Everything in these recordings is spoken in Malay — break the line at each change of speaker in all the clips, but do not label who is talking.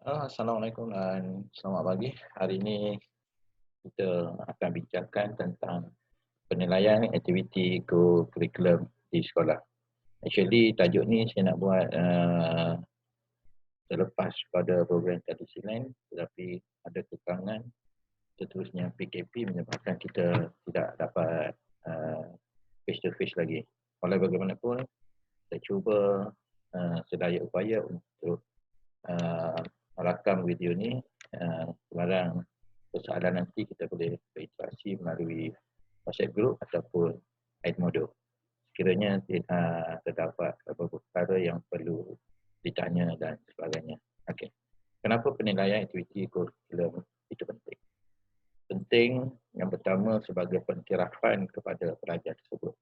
Assalamualaikum dan selamat pagi. Hari ini kita akan bincangkan tentang penilaian aktiviti kurikulum di sekolah. Actually tajuk ni saya nak buat terlepas pada program tradisi lain, tetapi ada kekurangan seterusnya PKP menyebabkan kita tidak dapat face to face lagi. Walau bagaimanapun, saya cuba sedaya upaya untuk merakam video ni. Sekarang persoalan nanti kita boleh berinteraksi melalui WhatsApp group ataupun Edmodo. Sekiranya terdapat beberapa perkara yang perlu ditanya dan sebagainya. Okey. Kenapa penilaian aktiviti kurikulum itu penting? Penting yang pertama sebagai pengiktirafan kepada pelajar tersebut.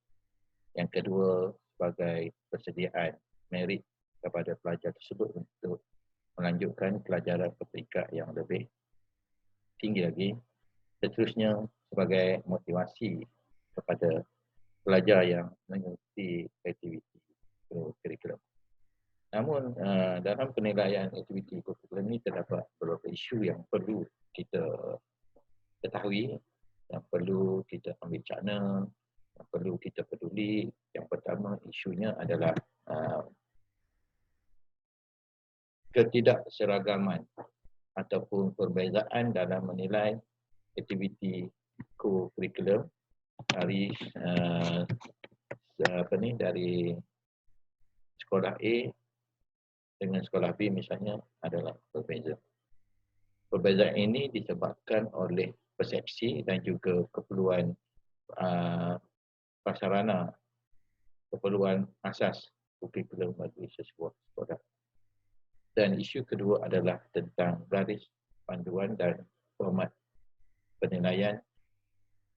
Yang kedua sebagai persediaan merit kepada pelajar tersebut untuk melanjutkan pelajaran ke peringkat yang lebih tinggi lagi. Seterusnya sebagai motivasi kepada pelajar yang mengikuti aktiviti kurikulum. Namun dalam penilaian aktiviti kurikulum ini terdapat beberapa isu yang perlu kita ketahui, yang perlu kita ambil cakna, yang perlu kita peduli. Yang pertama isunya adalah ketidakseragaman ataupun perbezaan dalam menilai aktiviti kurikulum dari dari sekolah A dengan sekolah B misalnya adalah berbeza. Perbezaan ini disebabkan oleh persepsi dan juga keperluan prasarana, keperluan asas kurikulum bagi sesebuah sekolah. Dan isu kedua adalah tentang garis panduan dan format penilaian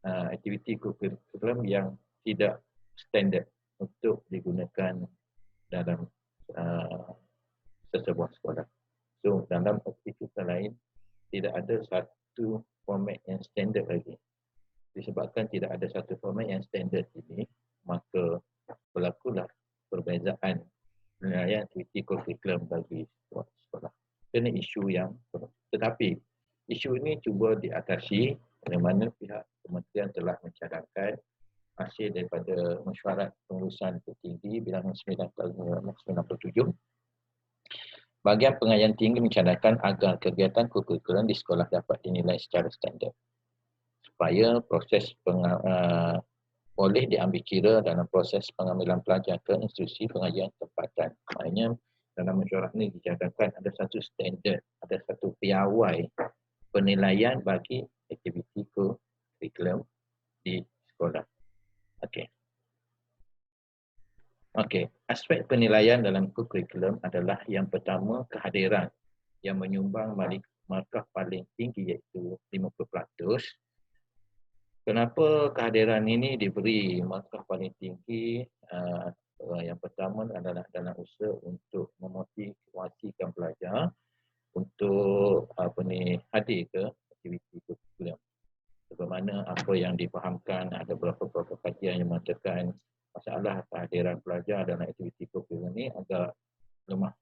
aktiviti kurikulum yang tidak standard untuk digunakan dalam sesebuah sekolah. So dalam aktiviti lain tidak ada satu format yang standard lagi. Disebabkan tidak ada satu format yang standard ini, maka berlakulah perbezaan penilaian aktiviti kurikulum bagi sekolah. Ini isu yang tetapi isu ini cuba diatasi oleh mana pihak kementerian telah mencadangkan hasil daripada mesyuarat pengurusan tertinggi bilangan 9 tahun 1997. Bahagian pengajian tinggi mencadangkan agar kegiatan kurikulum di sekolah dapat dinilai secara standard supaya proses boleh diambil kira dalam proses pengambilan pelajar ke institusi pengajian tempatan. Maknanya dalam mesyuarat ini dicadangkan ada satu standard, ada satu piawai penilaian bagi aktiviti kurikulum di sekolah. Okey, aspek penilaian dalam kurikulum adalah yang pertama kehadiran yang menyumbang markah paling tinggi iaitu 50%. Kenapa kehadiran ini diberi markah paling tinggi? Yang pertama adalah dalam usaha untuk memotivasikan pelajar untuk hadir ke aktiviti kurikulum. Sebagaimana apa yang difahamkan, ada beberapa kajian yang mengatakan masalah kehadiran pelajar dalam aktiviti kurikulum ini agak lemah.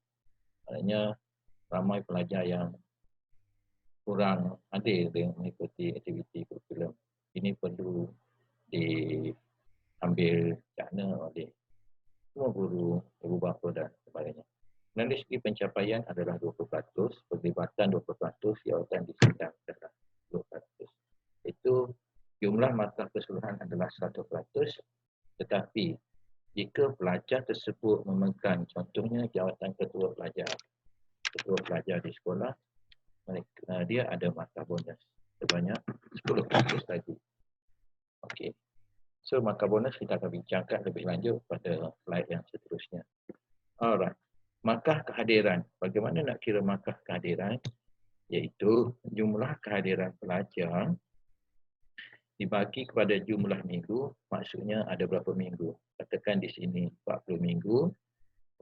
Maknanya ramai pelajar yang kurang hadir dengan mengikuti aktiviti kurikulum. Ini perlu diambil cakna oleh semua guru, ibu bapa dan sebagainya. Dan dari segi pencapaian adalah 20%, perlibatan 20%, jawatan disidang adalah 20%. Itu jumlah markah keseluruhan adalah 100%, tetapi jika pelajar tersebut memegang contohnya jawatan ketua pelajar di sekolah, dia ada markah bonus sebanyak 10% lagi. Okey. So markah bonus kita akan bincangkan lebih lanjut pada slide yang seterusnya. Alright. Markah kehadiran. Bagaimana nak kira markah kehadiran? Iaitu jumlah kehadiran pelajar dibagi kepada jumlah minggu, maksudnya ada berapa minggu. Katakan di sini 40 minggu.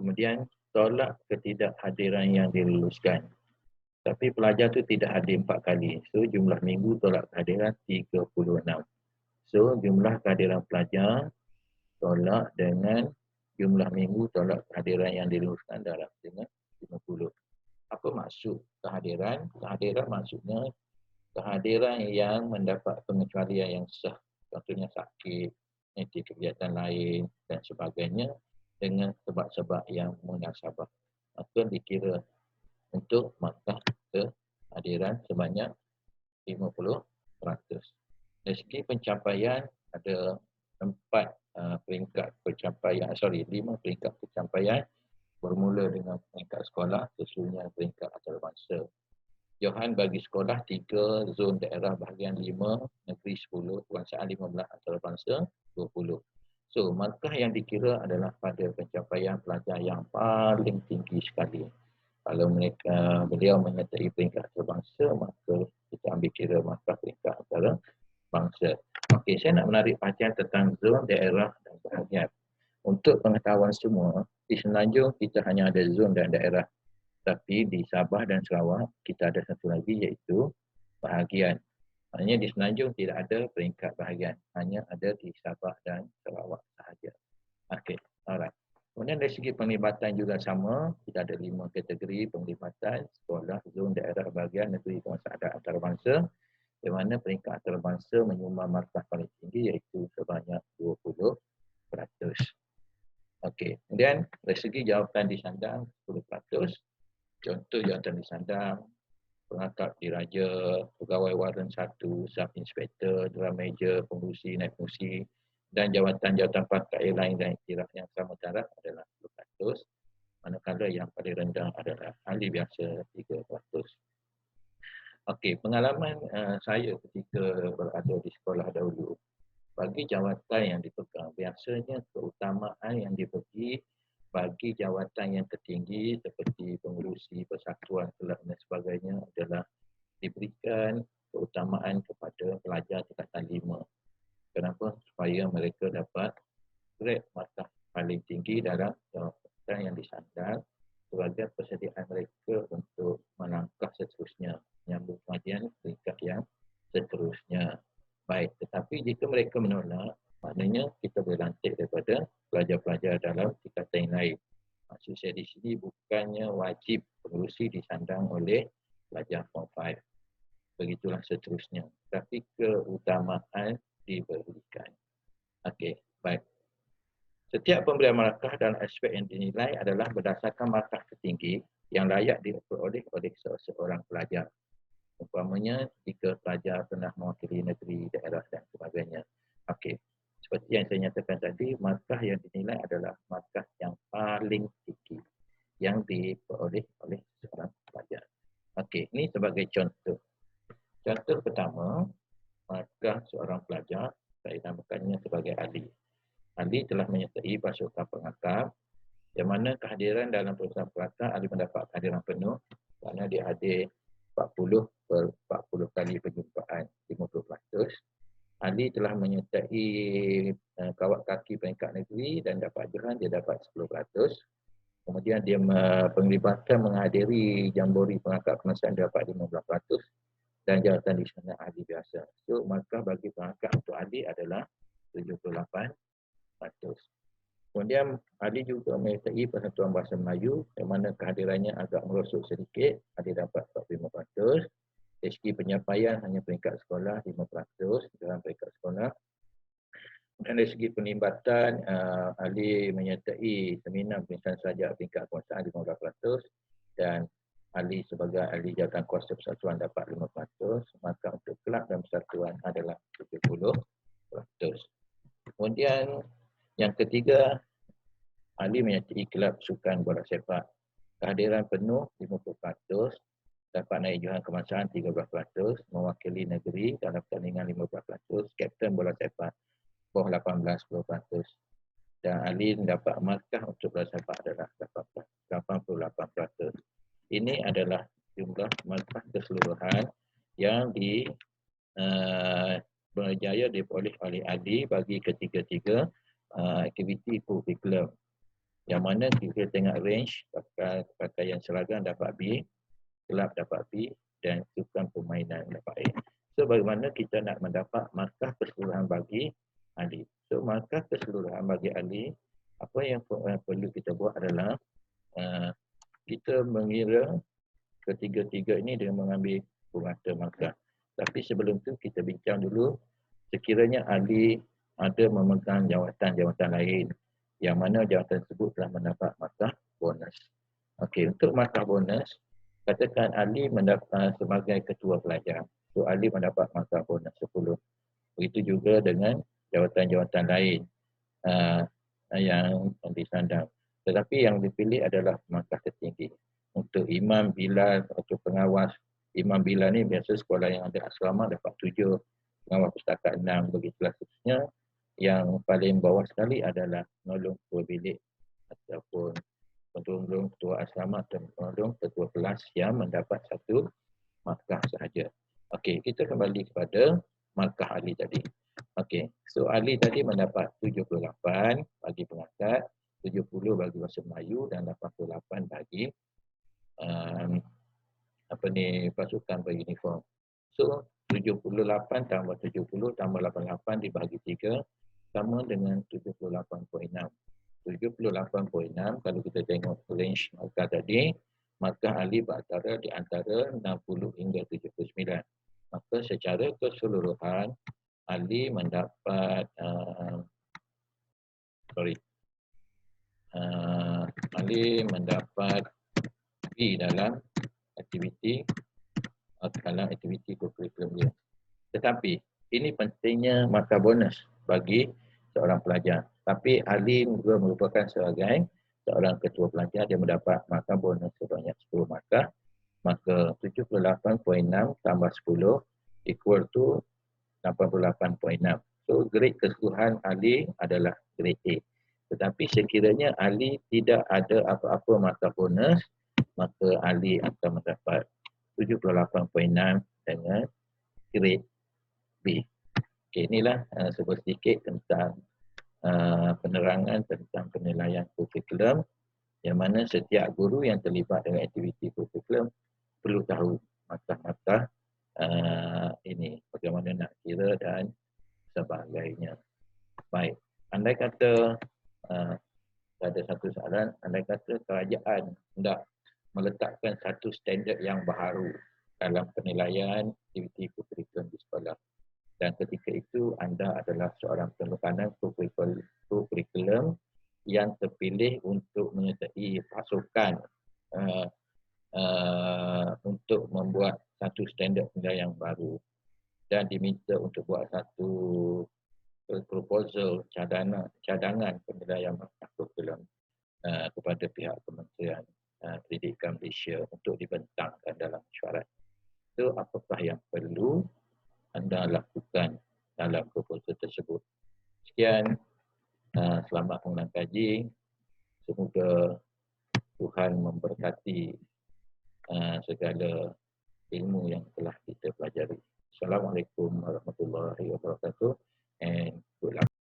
Kemudian tolak ketidakhadiran yang diluluskan. Tapi pelajar tu tidak hadir 4 kali. So jumlah minggu tolak kehadiran 36. So jumlah kehadiran pelajar tolak dengan jumlah minggu tolak kehadiran yang diluluskan dalam dengan 50. Apa maksud kehadiran. Kehadiran maksudnya kehadiran yang mendapat pengecualian yang sah. Contohnya sakit, aktiviti kegiatan lain dan sebagainya dengan sebab-sebab yang munasabah. Maka dikira untuk markah kehadiran sebanyak 50%. Dari segi pencapaian ada 5 peringkat pencapaian bermula dengan peringkat sekolah, sesusunya peringkat antarabangsa. Johan bagi sekolah 3, zon daerah bahagian 5, negeri 10, kebangsaan 15, antarabangsa 20. So, markah yang dikira adalah pada pencapaian pelajar yang paling tinggi sekali. Kalau beliau menyertai peringkat antarabangsa, maka kita ambil kira markah peringkat antarabangsa. Okey, saya nak menarik perhatian tentang zon, daerah dan bahagian. Untuk pengetahuan semua, di Semenanjung kita hanya ada zon dan daerah. Tapi di Sabah dan Sarawak kita ada satu lagi iaitu bahagian. Maknanya di Semenanjung tidak ada peringkat bahagian, hanya ada di Sabah dan Sarawak sahaja. Okey, alright. Kemudian dari segi penglibatan juga sama, kita ada 5 kategori penglibatan: sekolah, zon, daerah, bahagian, negeri, kebangsaan dan antarabangsa. Di mana peringkat antarabangsa menyumbang markah paling tinggi iaitu sebanyak 20%. Okey, kemudian dari segi jawatan disandang 10%. Contoh jawatan disandang, pengangkat diraja, pegawai waran 1, sub inspektor, drum major, pengurusi, naib pengurusi dan jawatan-jawatan pangkat lain dan iktiraf yang sama taraf adalah 10%. Manakala yang paling rendah adalah ahli biasa 3%. Okey, pengalaman saya ketika berada di sekolah dahulu, bagi jawatan yang dipegang, biasanya keutamaan yang diberi bagi jawatan yang tertinggi seperti pengurusi, persatuan, kelab dan sebagainya adalah diberikan keutamaan kepada pelajar tingkatan 5. Kenapa? Supaya mereka dapat grade markah paling tinggi dalam jawatan yang disandang sebagai persediaan mereka untuk melangkah seterusnya, menyambung pengajian peringkat yang seterusnya. Baik, tetapi jika mereka menolak, maknanya kita boleh lantik daripada pelajar-pelajar dalam tingkatan yang lain. Maksud saya di sini bukannya wajib pengurusi disandang oleh pelajar Form 5. Begitulah seterusnya. Tapi keutamaan diberikan. Okey, baik. Setiap pemberian markah dalam aspek yang dinilai adalah berdasarkan markah tertinggi yang layak diperoleh oleh seorang pelajar. Umpamanya jika pelajar pernah mewakili negeri, daerah dan sebagainya. Okey. Seperti yang saya nyatakan tadi, markah yang dinilai adalah markah yang paling tinggi yang diperoleh oleh seorang pelajar. Okey, ini sebagai contoh. Contoh pertama, markah seorang pelajar, saya namakannya sebagai Ali. Ali telah menyertai pasukan pengakap, yang mana kehadiran dalam pasukan pengakap Ali mendapat kehadiran penuh kerana dia hadir 40 kali perjumpaan, 50%. Ali telah menyertai kawat kaki peringkat negeri dan dapat ajuran dia dapat 10%. Kemudian dia penglibatan menghadiri jambori pengangkat kebangsaan dia dapat 15% dan jawatan di sana ahli biasa. So markah bagi pengangkat untuk ahli adalah 78%. Kemudian ahli juga menyertai Persatuan Bahasa Melayu yang mana kehadirannya agak merosot sedikit, ahli dapat 45%. Dari segi penyampaian hanya peringkat sekolah 5% dalam peringkat sekolah. Dan dari segi penglibatan, ahli menyertai seminar pemeriksaan sahaja peringkat kebangsaan 15% dan ahli sebagai ahli jawatan kuasa persatuan dapat 5%, maka untuk kelab dan persatuan adalah 70%. Kemudian yang ketiga, ahli menyertai kelab sukan bola sepak. Kehadiran penuh 50%, dapat naik johan kebangsaan 13%, mewakili negeri dalam pertandingan 15%, kapten bola sepak bawah 18%. Dan ahli mendapat markah untuk bola sepak adalah 88%. Ini adalah jumlah markah keseluruhan yang berjaya diperoleh oleh ahli bagi ketiga-tiga aktiviti kurikulum. Yang mana kita tengok range, pakaian seragam dapat B, kelab dapat B dan sukan permainan dapat A. So bagaimana kita nak mendapat markah keseluruhan bagi ahli? So markah keseluruhan bagi ahli, apa yang perlu kita buat adalah kita mengira ketiga-tiga ini dengan mengambil purata markah. Tapi sebelum tu kita bincang dulu, sekiranya ahli ada memegang jawatan-jawatan lain yang mana jawatan tersebut telah mendapat markah bonus. Okey, untuk markah bonus, katakan ahli mendapat sebagai ketua pelajar. So ahli mendapat markah bonus 10. Begitu juga dengan jawatan-jawatan lain yang disandang. Tetapi yang dipilih adalah markah tertinggi. Untuk imam, bilal atau pengawas, imam bilal ni biasa sekolah yang ada asrama dapat 7, pengawas pustaka 6, begitulah seterusnya. Yang paling bawah sekali adalah penolong ketua bilik ataupun penolong ketua asrama atau penolong ketua kelas yang mendapat 1 markah sahaja. Okey, kita kembali kepada markah ahli tadi. Okey, so ahli tadi mendapat 78 bagi pengasas, 70 bagi bahasa Melayu dan 88 bagi pasukan beruniform. So 78 tambah 70 tambah 88 dibagi 3 sama dengan 78.6. 78.6 kalau kita tengok range markah tadi, markah ahli berantara di antara 60 hingga 79. Maka secara keseluruhan ahli mendapat ahli mendapat B dalam aktiviti kurikulum dia. Tetapi ini pentingnya markah bonus bagi seorang pelajar. Tapi ahli juga merupakan sebagai seorang ketua pelajar, dia mendapat markah bonus sebanyak 10 markah. Maka 78.6 tambah 10 equal to 88.6. So grade keseluruhan ahli adalah grade A. Tetapi sekiranya ahli tidak ada apa-apa markah bonus, maka ahli akan mendapat 78.6 dengan grade B. Okay, inilah sedikit tentang penerangan tentang penilaian kurikulum, yang mana setiap guru yang terlibat dengan aktiviti kurikulum perlu tahu markah-markah ini, bagaimana nak kira dan sebagainya. Baik, andai kata ada satu soalan, andai kata kerajaan hendak meletakkan satu standard yang baru dalam penilaian aktiviti kurikulum di sekolah, dan ketika itu anda adalah seorang penekanan kurikulum yang terpilih untuk menyertai pasukan untuk membuat satu standard penilaian yang baru, dan diminta untuk buat satu proposal cadangan penilaian markah kurikulum kepada pihak Kementerian Pendidikan Malaysia untuk dibentangkan dalam mesyuarat. Itu apakah yang perlu anda lakukan dalam proposal tersebut. Sekian, selamat mengulang kaji. Semoga Tuhan memberkati segala ilmu yang telah kita pelajari. Assalamualaikum warahmatullahi wabarakatuh.